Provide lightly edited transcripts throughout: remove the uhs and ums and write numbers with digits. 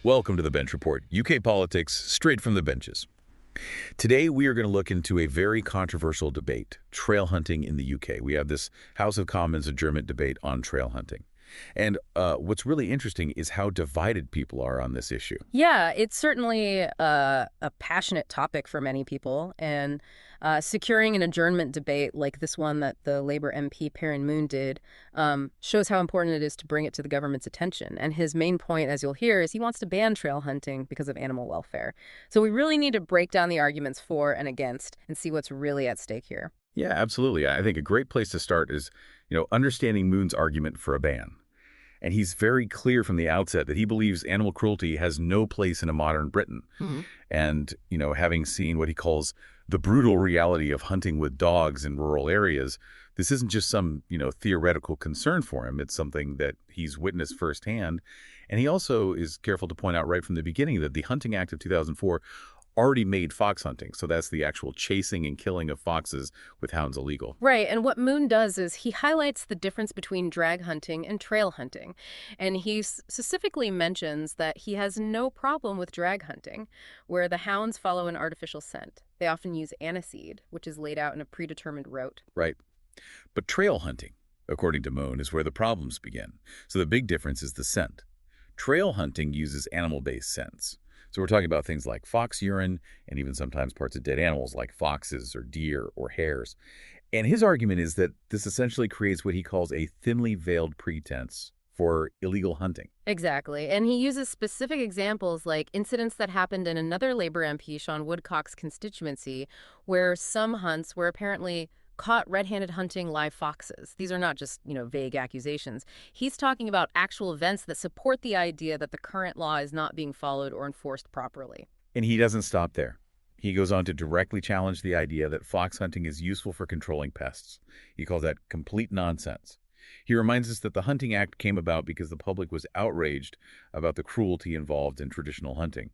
Welcome to the Bench Report, UK politics straight from the benches. Today, we are going to look into a very controversial debate, trail hunting in the UK. We have this House of Commons adjournment debate on trail hunting. And what's really interesting is how divided people are on this issue. Yeah, it's certainly a passionate topic for many people, and securing an adjournment debate like this one that the Labour MP Perran Moon did shows how important it is to bring it to the government's attention. And his main point, as you'll hear, is he wants to ban trail hunting because of animal welfare. So we really need to break down the arguments for and against and see what's really at stake here. Yeah, absolutely. I think a great place to start is, understanding Moon's argument for a ban. And he's very clear from the outset that he believes animal cruelty has no place in a modern Britain. And, having seen what he calls the brutal reality of hunting with dogs in rural areas, this isn't just some, theoretical concern for him. It's something that he's witnessed firsthand. And he also is careful to point out right from the beginning that the Hunting Act of 2004 already made fox hunting. So that's the actual chasing and killing of foxes with hounds illegal. Right, and what Moon does is he highlights the difference between drag hunting and trail hunting. And he specifically mentions that he has no problem with drag hunting, where the hounds follow an artificial scent. They often use aniseed, which is laid out in a predetermined route. Right. But trail hunting, according to Moon, is where the problems begin. So the big difference is the scent. Trail hunting uses animal-based scents. So we're talking about things like fox urine and even sometimes parts of dead animals like foxes or deer or hares. And his argument is that this essentially creates what he calls a thinly veiled pretense for illegal hunting. Exactly. And he uses specific examples like incidents that happened in another Labour MP, Sean Woodcock's constituency, where some hunts were apparently caught red-handed hunting live foxes. These are not just, vague accusations. He's talking about actual events that support the idea that the current law is not being followed or enforced properly. And he doesn't stop there. He goes on to directly challenge the idea that fox hunting is useful for controlling pests. He calls that complete nonsense. He reminds us that the Hunting Act came about because the public was outraged about the cruelty involved in traditional hunting.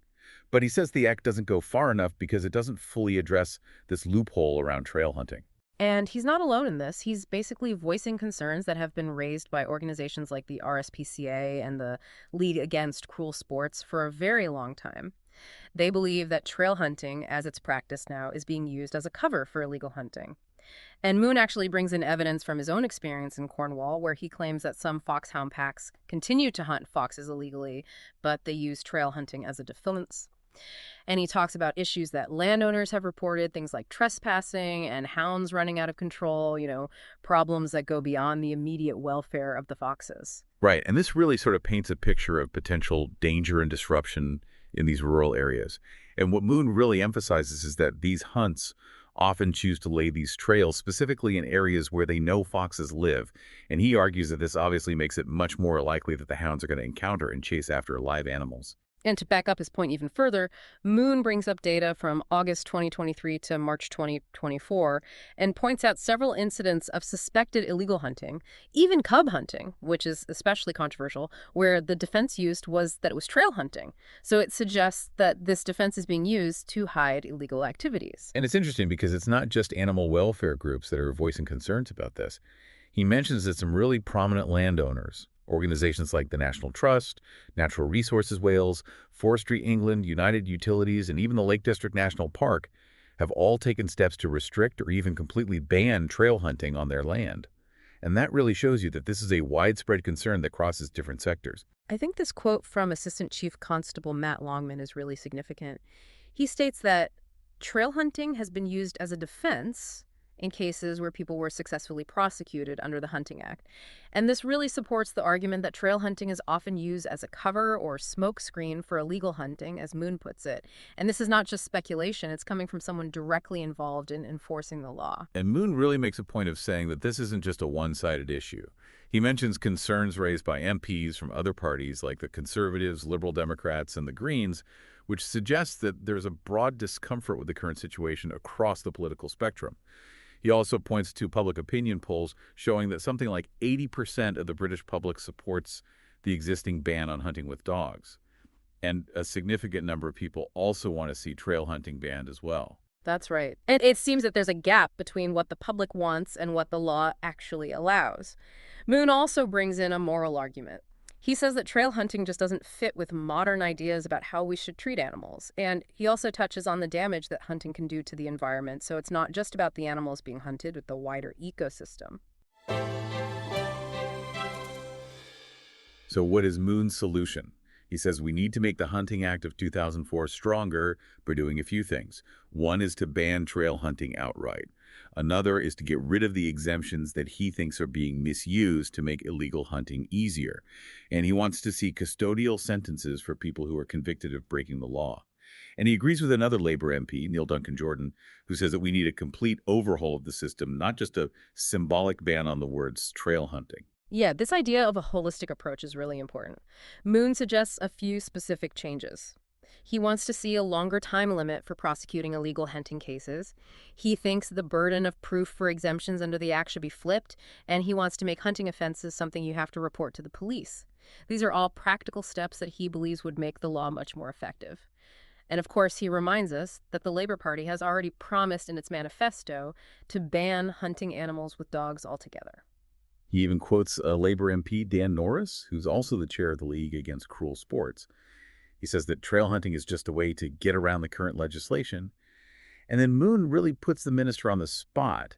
But he says the act doesn't go far enough because it doesn't fully address this loophole around trail hunting. And he's not alone in this. He's basically voicing concerns that have been raised by organizations like the RSPCA and the League Against Cruel Sports for a very long time. They believe that trail hunting, as it's practiced now, is being used as a cover for illegal hunting. And Moon actually brings in evidence from his own experience in Cornwall, where he claims that some foxhound packs continue to hunt foxes illegally, but they use trail hunting as a defense. And he talks about issues that landowners have reported, things like trespassing and hounds running out of control, problems that go beyond the immediate welfare of the foxes. Right, and this really sort of paints a picture of potential danger and disruption in these rural areas. And what Moon really emphasizes is that these hunts often choose to lay these trails specifically in areas where they know foxes live. And he argues that this obviously makes it much more likely that the hounds are going to encounter and chase after live animals. And to back up his point even further, Moon brings up data from August 2023 to March 2024 and points out several incidents of suspected illegal hunting, even cub hunting, which is especially controversial, where the defense used was that it was trail hunting. So it suggests that this defense is being used to hide illegal activities. And it's interesting because it's not just animal welfare groups that are voicing concerns about this. He mentions that some really prominent landowners, organizations like the National Trust, Natural Resources Wales, Forestry England, United Utilities, and even the Lake District National Park have all taken steps to restrict or even completely ban trail hunting on their land. And that really shows you that this is a widespread concern that crosses different sectors. I think this quote from Assistant Chief Constable Matt Longman is really significant. He states that trail hunting has been used as a defense in cases where people were successfully prosecuted under the Hunting Act. And this really supports the argument that trail hunting is often used as a cover or smokescreen for illegal hunting, as Moon puts it. And this is not just speculation, it's coming from someone directly involved in enforcing the law. And Moon really makes a point of saying that this isn't just a one-sided issue. He mentions concerns raised by MPs from other parties like the Conservatives, Liberal Democrats, and the Greens, which suggests that there's a broad discomfort with the current situation across the political spectrum. He also points to public opinion polls showing that something like 80% of the British public supports the existing ban on hunting with dogs. And a significant number of people also want to see trail hunting banned as well. That's right. And it seems that there's a gap between what the public wants and what the law actually allows. Moon also brings in a moral argument. He says that trail hunting just doesn't fit with modern ideas about how we should treat animals. And he also touches on the damage that hunting can do to the environment, so it's not just about the animals being hunted, but the wider ecosystem. So what is Moon's solution? He says we need to make the Hunting Act of 2004 stronger by doing a few things. One is to ban trail hunting outright. Another is to get rid of the exemptions that he thinks are being misused to make illegal hunting easier. And he wants to see custodial sentences for people who are convicted of breaking the law. And he agrees with another Labor MP, Neil Duncan Jordan, who says that we need a complete overhaul of the system, not just a symbolic ban on the words trail hunting. Yeah, this idea of a holistic approach is really important. Moon suggests a few specific changes. He wants to see a longer time limit for prosecuting illegal hunting cases. He thinks the burden of proof for exemptions under the Act should be flipped, and he wants to make hunting offenses something you have to report to the police. These are all practical steps that he believes would make the law much more effective. And of course, he reminds us that the Labor Party has already promised in its manifesto to ban hunting animals with dogs altogether. He even quotes a Labor MP, Dan Norris, who's also the chair of the League Against Cruel Sports. He says that trail hunting is just a way to get around the current legislation. And then Moon really puts the minister on the spot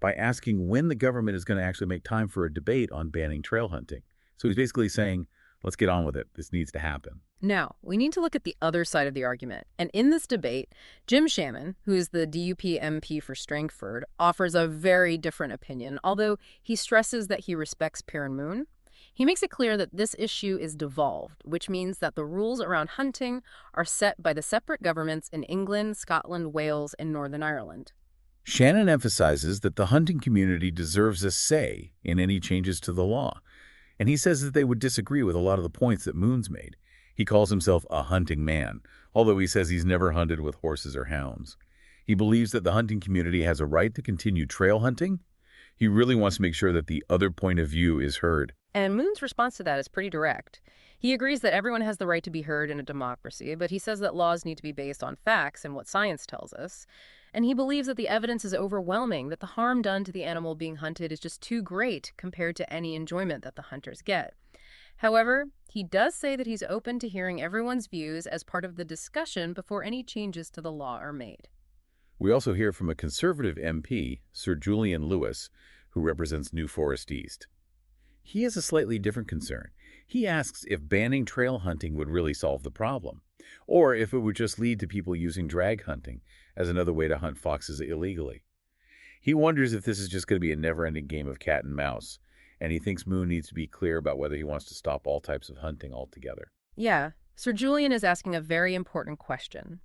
by asking when the government is going to actually make time for a debate on banning trail hunting. So he's basically saying, let's get on with it. This needs to happen. Now, we need to look at the other side of the argument. And in this debate, Jim Shannon, who is the DUP MP for Strangford, offers a very different opinion, although he stresses that he respects Perran Moon. He makes it clear that this issue is devolved, which means that the rules around hunting are set by the separate governments in England, Scotland, Wales, and Northern Ireland. Shannon emphasizes that the hunting community deserves a say in any changes to the law. And he says that they would disagree with a lot of the points that Moon's made. He calls himself a hunting man, although he says he's never hunted with horses or hounds. He believes that the hunting community has a right to continue trail hunting. He really wants to make sure that the other point of view is heard. And Moon's response to that is pretty direct. He agrees that everyone has the right to be heard in a democracy, but he says that laws need to be based on facts and what science tells us. And he believes that the evidence is overwhelming, that the harm done to the animal being hunted is just too great compared to any enjoyment that the hunters get. However, he does say that he's open to hearing everyone's views as part of the discussion before any changes to the law are made. We also hear from a conservative MP, Sir Julian Lewis, who represents New Forest East. He has a slightly different concern. He asks if banning trail hunting would really solve the problem, or if it would just lead to people using drag hunting as another way to hunt foxes illegally. He wonders if this is just going to be a never-ending game of cat and mouse, and he thinks Moon needs to be clear about whether he wants to stop all types of hunting altogether. Yeah, Sir Julian is asking a very important question.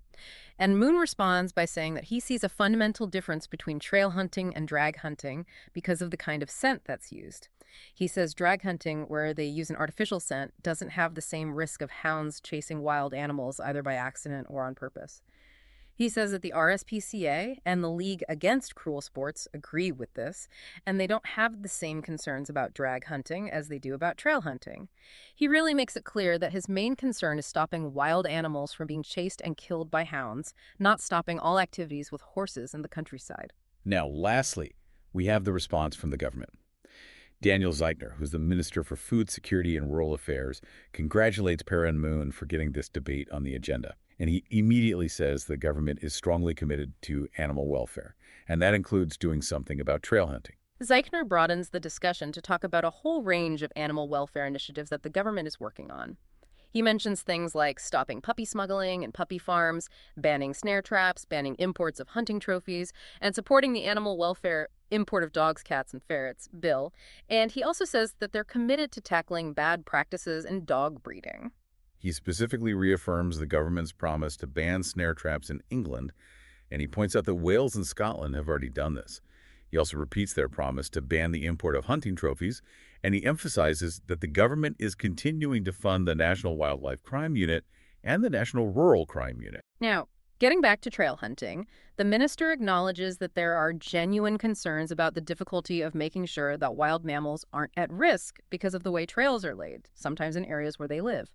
And Moon responds by saying that he sees a fundamental difference between trail hunting and drag hunting because of the kind of scent that's used. He says drag hunting, where they use an artificial scent, doesn't have the same risk of hounds chasing wild animals either by accident or on purpose. He says that the RSPCA and the League Against Cruel Sports agree with this, and they don't have the same concerns about drag hunting as they do about trail hunting. He really makes it clear that his main concern is stopping wild animals from being chased and killed by hounds, not stopping all activities with horses in the countryside. Now, lastly, we have the response from the government. Daniel Zeichner, who's the Minister for Food Security and Rural Affairs, congratulates Perran Moon for getting this debate on the agenda. And he immediately says the government is strongly committed to animal welfare, and that includes doing something about trail hunting. Zeichner broadens the discussion to talk about a whole range of animal welfare initiatives that the government is working on. He mentions things like stopping puppy smuggling and puppy farms, banning snare traps, banning imports of hunting trophies, and supporting the animal welfare import of dogs, cats, and ferrets bill. And he also says that they're committed to tackling bad practices in dog breeding. He specifically reaffirms the government's promise to ban snare traps in England, and he points out that Wales and Scotland have already done this. He also repeats their promise to ban the import of hunting trophies, and he emphasizes that the government is continuing to fund the National Wildlife Crime Unit and the National Rural Crime Unit. Now, getting back to trail hunting, the minister acknowledges that there are genuine concerns about the difficulty of making sure that wild mammals aren't at risk because of the way trails are laid, sometimes in areas where they live.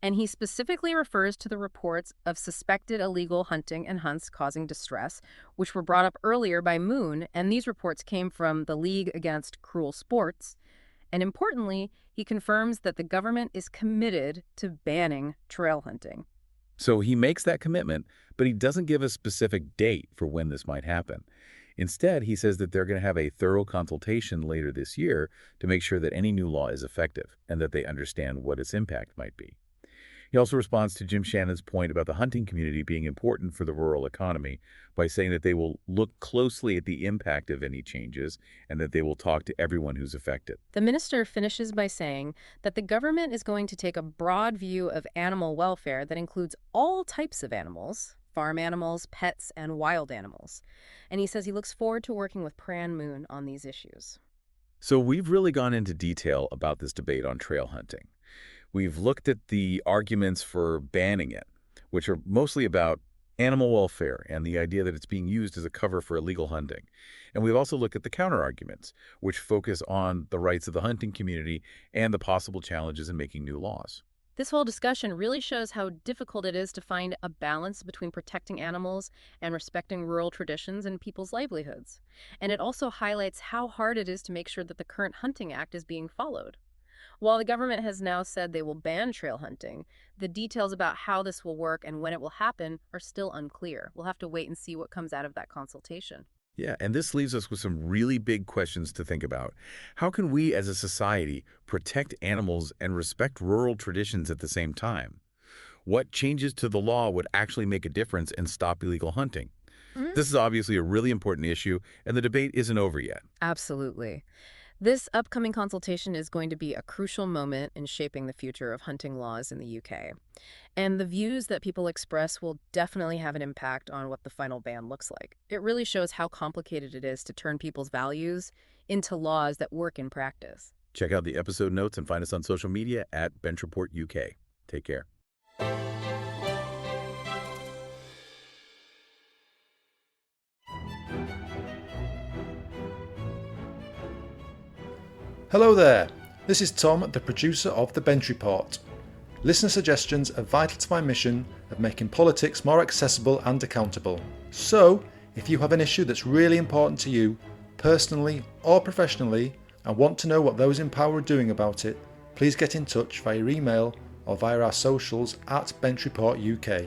And he specifically refers to the reports of suspected illegal hunting and hunts causing distress, which were brought up earlier by Moon, and these reports came from the League Against Cruel Sports. And importantly, He confirms that the government is committed to banning trail hunting. So he makes that commitment, but he doesn't give a specific date for when this might happen. Instead, he says that they're going to have a thorough consultation later this year to make sure that any new law is effective and that they understand what its impact might be. He also responds to Jim Shannon's point about the hunting community being important for the rural economy by saying that they will look closely at the impact of any changes and that they will talk to everyone who's affected. The minister finishes by saying that the government is going to take a broad view of animal welfare that includes all types of animals, farm animals, pets, and wild animals. And he says he looks forward to working with Perran Moon on these issues. So we've really gone into detail about this debate on trail hunting. We've looked at the arguments for banning it, which are mostly about animal welfare and the idea that it's being used as a cover for illegal hunting. And we've also looked at the counterarguments, which focus on the rights of the hunting community and the possible challenges in making new laws. This whole discussion really shows how difficult it is to find a balance between protecting animals and respecting rural traditions and people's livelihoods. And it also highlights how hard it is to make sure that the current Hunting Act is being followed. While the government has now said they will ban trail hunting, the details about how this will work and when it will happen are still unclear. We'll have to wait and see what comes out of that consultation. Yeah, and this leaves us with some really big questions to think about. How can we as a society protect animals and respect rural traditions at the same time? What changes to the law would actually make a difference and stop illegal hunting? This is obviously a really important issue, and the debate isn't over yet. Absolutely. This upcoming consultation is going to be a crucial moment in shaping the future of hunting laws in the UK. And the views that people express will definitely have an impact on what the final ban looks like. It really shows how complicated it is to turn people's values into laws that work in practice. Check out the episode notes and find us on social media at Bench Report UK. Take care. Hello there, this is Tom, the producer of The Bench Report. Listener suggestions are vital to my mission of making politics more accessible and accountable. So, if you have an issue that's really important to you, personally or professionally, and want to know what those in power are doing about it, please get in touch via email or via our socials at Bench Report UK.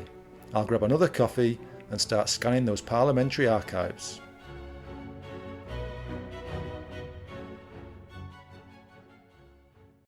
I'll grab another coffee and start scanning those parliamentary archives.